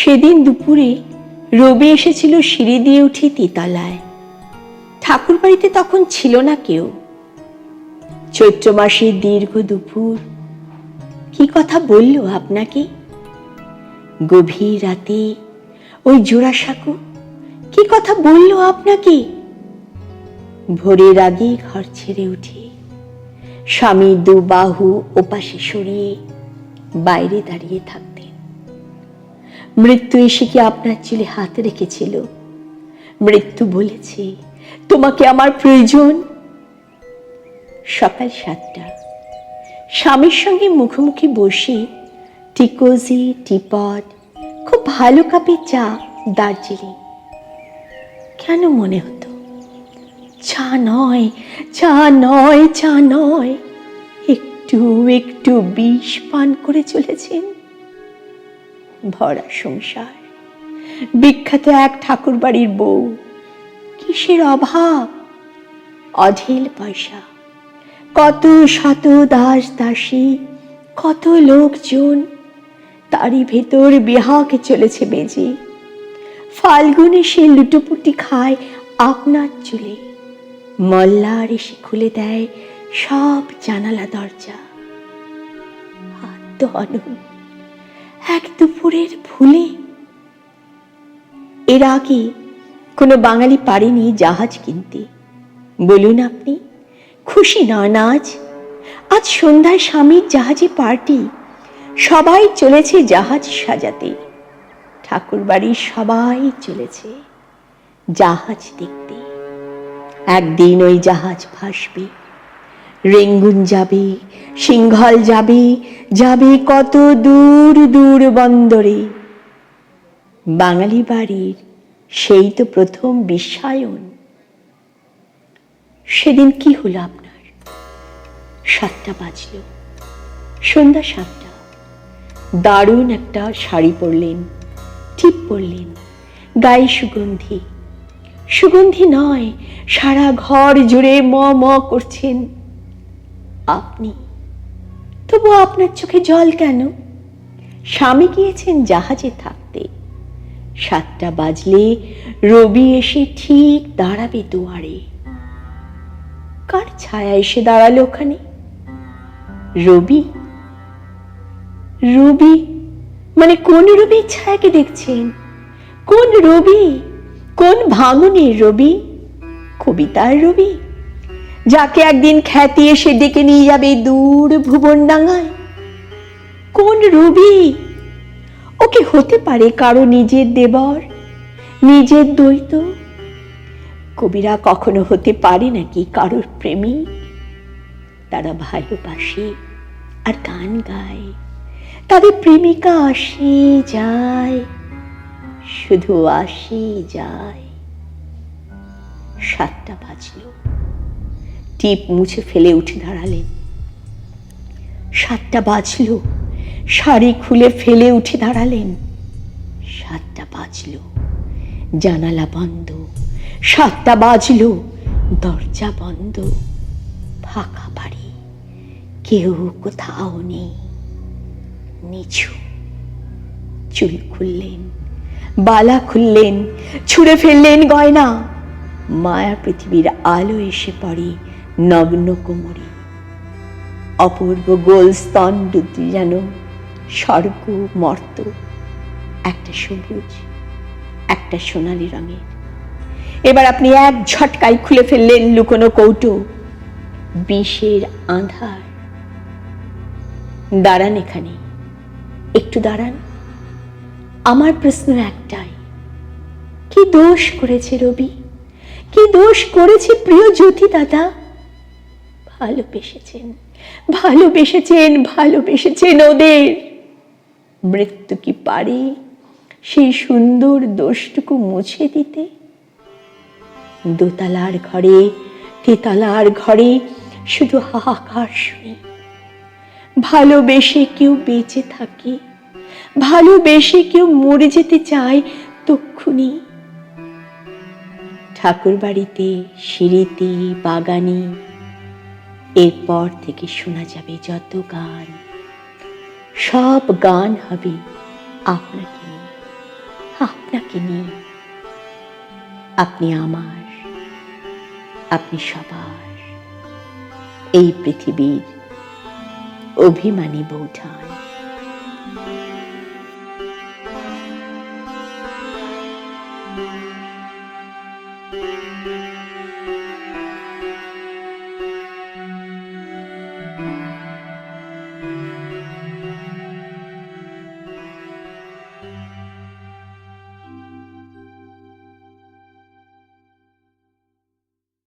সেদিন দুপুরে রবি এসেছিল সিঁড়ি দিয়ে উঠে তেতলায়। ঠাকুর বাড়িতে তখন ছিল না কেউ। চৈত্র মাসের দীর্ঘ দুপুর কি কথা বলল আপনাকে? গভীর রাতে ওই জোড়াসাঁকো কি কথা বলল আপনাকে? ভোরের আগে ঘর ছেড়ে উঠে স্বামীর দু বাহু ওপাশে সরিয়ে বাইরে দাঁড়িয়ে থাকতেন। মৃত্যু এসে কি আপনার চুলে হাত রেখেছিল? মৃত্যু বলেছে, তোমাকে আমার প্রয়োজন। সকাল 7টা, স্বামীর সঙ্গে মুখোমুখি বসে টিকোজি, টিপট, খুব ভালো কাপে চা, দার্জিলিং। কেন মনে হতো চা নয়, চা নয়, চা নয়, একটু একটু বিষ পান করে চলেছেন। ভরা সংসার, বিখ্যাত এক ঠাকুর বাড়ির বউ, কিসের অভাব? অঢেল পয়সা, কত শত দাস দাসী, কত লোকজন, তারই ভেতর বিহাকে চলেছে বেজে। ফাল্গুনে সে লুটোপুটি খায় আপনার চুলে। মল্লার এসে খুলে দেয় সব জানালা দরজা। এক দুপুরের ভুলে। এর আগে কোনো বাঙালি পারেনি জাহাজ কিনতে। বলুন আপনি খুশি নন আজ? আজ সন্ধ্যায় স্বামীর জাহাজে পার্টি, সবাই চলেছে জাহাজ সাজাতে। ঠাকুর বাড়ির সবাই চলেছে জাহাজ দেখতে। একদিন ওই জাহাজ ভাসবে, রেঙ্গুন যাবে, সিংহল যাবে, যাবে কত দূর দূর বন্দরে। বাঙালি বাড়ির সেই তো প্রথম বিশ্বায়ন। সেদিন কি হলো আপনার? 7টা বাজলো, সন্ধ্যা 7টা। দারুণ একটা শাড়ি পরলেন, টিপ পরলেন, গায়ে সুগন্ধি। সুগন্ধি নয়, সারা ঘর জুড়ে ম ম করছেন আপনি। তবু আপনার চোখে জল কেন? স্বামী গিয়েছেন জাহাজে থাকতে। 7টা বাজলে রবি এসে ঠিক দাঁড়াবে দুয়ারে। কার ছায়া এসে দাঁড়ালো ওখানে? রবি? রবি মানে কোন রবির ছায়াকে দেখছেন? কোন রবি? কোন ভাঙনের রবি? কবিতার রবি, যাকে একদিন খ্যাতি এসে ডেকে নিয়ে যাবে দূর ভুবনডাঙ্গায়? কোন রবি? ওকে হতে পারে কারো নিজের দেবর, নিজের দ্বৈত? কবিরা কখনো হতে পারে নাকি কারোর প্রেমিক? তারা ভালোবাসে আর গান গায়, তাদের প্রেমিকা আসে যায়, শুধু আসে যায়। 7টা বাজলো, টিপ মুছে ফেলে উঠে দাঁড়ালেন। 7টা বাজলো, শাড়ি খুলে ফেলে উঠে দাঁড়ালেন। 7টা বাজলো, জানালা বন্ধ। 7টা বাজলো, দরজা বন্ধ। ফাঁকা বাড়ি, কেউ কোথাও নেই, নিচু। চুল খুললেন, বালা খুললেন, ছুঁড়ে ফেললেন গয়না। মায়া পৃথিবীর আলো এসে পড়ে নগ্ন কোমরে। অপূর্ব গোল স্তন দুটি যেন স্বর্গ মর্ত, একটা সবুজ, একটা সোনালী রঙের। এবার আপনি এক ঝটকায় খুলে ফেললেন লুকোনো কৌটো। বিষের আঁধার। দাঁড়ান এখানে, একটু দাঁড়ান। আমার প্রশ্ন একটাই, কি দোষ করেছে রবি? কি দোষ করেছে প্রিয় জ্যোতি দাদা? ভালোবেসেছেন, ভালোবেসেছেন, ভালোবেসেছেন ওদের। মৃত্যু কি পারে সেই সুন্দর দোষটুকু মুছে দিতে? দোতলার ঘরে, তেতলার ঘরে শুধু হাহাকার শুনি। ভালোবেসে কেউ বেঁচে থাকে, ভালোবেসে কেউ মরে যেতে চায় তক্ষুনি। ঠাকুর বাড়িতে, সিঁড়িতে, বাগানে এরপর থেকে শোনা যাবে যত গান, সব গান হবে আপনাকে নিয়ে। আপনাকে নিয়ে। আপনি আমার, আপনি সবার, এই পৃথিবীর অভিমানী বৌঠান।